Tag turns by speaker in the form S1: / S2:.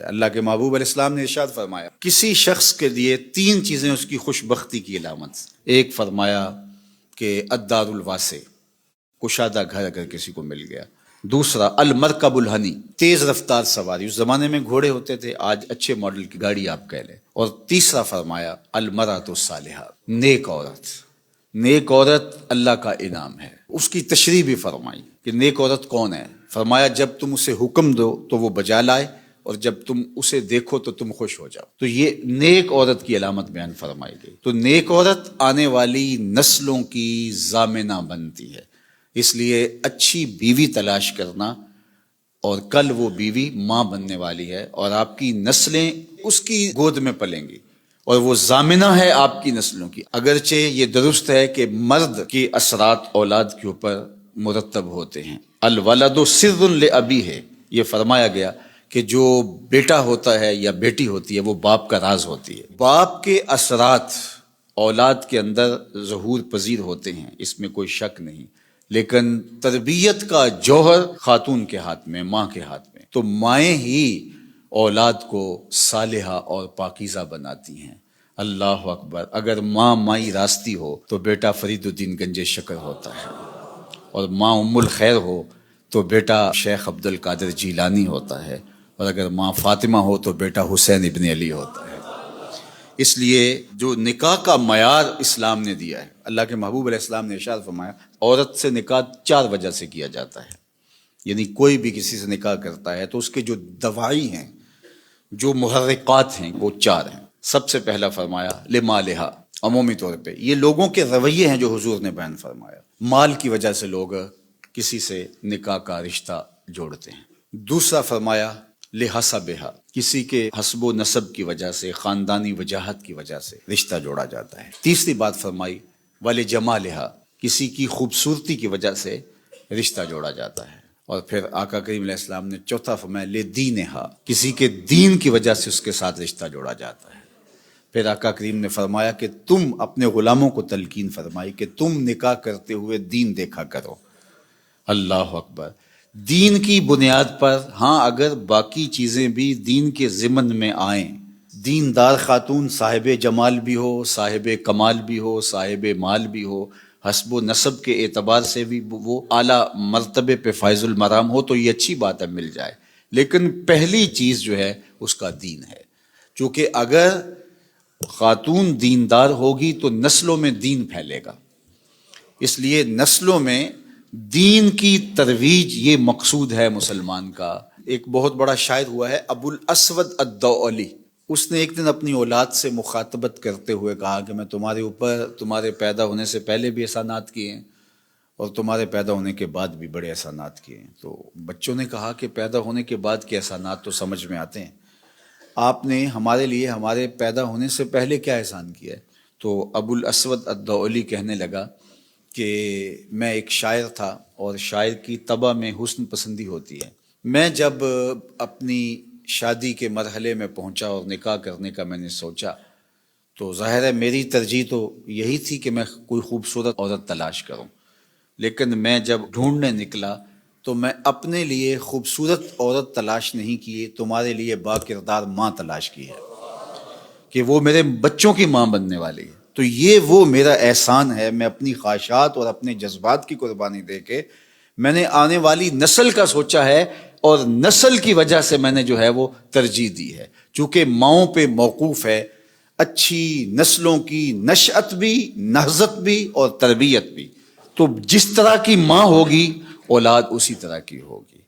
S1: اللہ کے محبوب علیہ السلام نے ارشاد فرمایا کسی شخص کے لیے 3 چیزیں اس کی خوش بختی کی علامت. ایک فرمایا کہ الدار الواسع، کشادہ گھر اگر کسی کو مل گیا. دوسرا المرکب الحنی، تیز رفتار سواری. اس زمانے میں گھوڑے ہوتے تھے، آج اچھے ماڈل کی گاڑی آپ کہہ لیں. اور تیسرا فرمایا المرأۃ الصالحہ، نیک عورت. نیک عورت اللہ کا انعام ہے. اس کی تشریح بھی فرمائی کہ نیک عورت کون ہے. فرمایا جب تم اسے حکم دو تو وہ بجا لائے، اور جب تم اسے دیکھو تو تم خوش ہو جاؤ. تو یہ نیک عورت کی علامت بیان فرمائی گئی. تو نیک عورت آنے والی نسلوں کی ضامنہ بنتی ہے. اس لیے اچھی بیوی تلاش کرنا، اور کل وہ بیوی ماں بننے والی ہے اور آپ کی نسلیں اس کی گود میں پلیں گی، اور وہ ضامنہ ہے آپ کی نسلوں کی. اگرچہ یہ درست ہے کہ مرد کے اثرات اولاد کے اوپر مرتب ہوتے ہیں. الولد سر لابیہ، یہ فرمایا گیا کہ جو بیٹا ہوتا ہے یا بیٹی ہوتی ہے وہ باپ کا راز ہوتی ہے. باپ کے اثرات اولاد کے اندر ظہور پذیر ہوتے ہیں، اس میں کوئی شک نہیں، لیکن تربیت کا جوہر خاتون کے ہاتھ میں، ماں کے ہاتھ میں. تو مائیں ہی اولاد کو صالحہ اور پاکیزہ بناتی ہیں. اللہ اکبر. اگر ماں مائی راستی ہو تو بیٹا فرید الدین گنج شکر ہوتا ہے، اور ماں ام الخیر ہو تو بیٹا شیخ عبد القادر جیلانی ہوتا ہے، اور اگر ماں فاطمہ ہو تو بیٹا حسین ابن علی ہوتا ہے. اس لیے جو نکاح کا معیار اسلام نے دیا ہے، اللہ کے محبوب علیہ السلام نے ارشاد فرمایا عورت سے نکاح 4 وجہ سے کیا جاتا ہے. یعنی کوئی بھی کسی سے نکاح کرتا ہے تو اس کے جو دواعی ہیں، جو محرکات ہیں، وہ 4 ہیں. سب سے پہلا فرمایا لمالہا، عمومی طور پہ یہ لوگوں کے رویے ہیں جو حضور نے بیان فرمایا. مال کی وجہ سے لوگ کسی سے نکاح کا رشتہ جوڑتے ہیں. دوسرا فرمایا لحسبہا، کسی کے حسب و نسب کی وجہ سے، خاندانی وجاہت کی وجہ سے رشتہ جوڑا جاتا ہے. تیسری بات فرمائی ولجمالہا، کسی کی خوبصورتی کی وجہ سے رشتہ جوڑا جاتا ہے. اور پھر آقا کریم علیہ السلام نے چوتھا فرمایا لدینہا، کسی کے دین کی وجہ سے اس کے ساتھ رشتہ جوڑا جاتا ہے. پھر آقا کریم نے فرمایا کہ تم اپنے غلاموں کو تلقین فرمائی کہ تم نکاح کرتے ہوئے دین دیکھا کرو. اللہ اکبر. دین کی بنیاد پر، ہاں اگر باقی چیزیں بھی دین کے ضمن میں آئیں، دیندار خاتون صاحب جمال بھی ہو، صاحب کمال بھی ہو، صاحب مال بھی ہو، حسب و نسب کے اعتبار سے بھی وہ اعلیٰ مرتبے پہ فائز المرام ہو، تو یہ اچھی بات ہے، مل جائے. لیکن پہلی چیز جو ہے اس کا دین ہے. چونکہ اگر خاتون دیندار ہوگی تو نسلوں میں دین پھیلے گا. اس لیے نسلوں میں دین کی ترویج یہ مقصود ہے مسلمان کا. ایک بہت بڑا شاعر ہوا ہے ابو الاسود الدؤلی، اس نے ایک دن اپنی اولاد سے مخاطبت کرتے ہوئے کہا کہ میں تمہارے اوپر تمہارے پیدا ہونے سے پہلے بھی احسانات کیے ہیں، اور تمہارے پیدا ہونے کے بعد بھی بڑے احسانات کیے ہیں. تو بچوں نے کہا کہ پیدا ہونے کے بعد کے احسانات تو سمجھ میں آتے ہیں، آپ نے ہمارے لیے ہمارے پیدا ہونے سے پہلے کیا احسان کیا ہے؟ تو ابو الاسود الدؤلی کہنے لگا کہ میں ایک شاعر تھا، اور شاعر کی طبع میں حسن پسندی ہوتی ہے. میں جب اپنی شادی کے مرحلے میں پہنچا اور نکاح کرنے کا میں نے سوچا، تو ظاہر ہے میری ترجیح تو یہی تھی کہ میں کوئی خوبصورت عورت تلاش کروں. لیکن میں جب ڈھونڈنے نکلا تو میں اپنے لیے خوبصورت عورت تلاش نہیں کی، تمہارے لیے با کردار ماں تلاش کی ہے کہ وہ میرے بچوں کی ماں بننے والی ہے. تو یہ وہ میرا احسان ہے. میں اپنی خواہشات اور اپنے جذبات کی قربانی دے کے میں نے آنے والی نسل کا سوچا ہے، اور نسل کی وجہ سے میں نے جو ہے وہ ترجیح دی ہے. چونکہ ماؤں پہ موقوف ہے اچھی نسلوں کی نشأت بھی، نہضت بھی اور تربیت بھی. تو جس طرح کی ماں ہوگی اولاد اسی طرح کی ہوگی.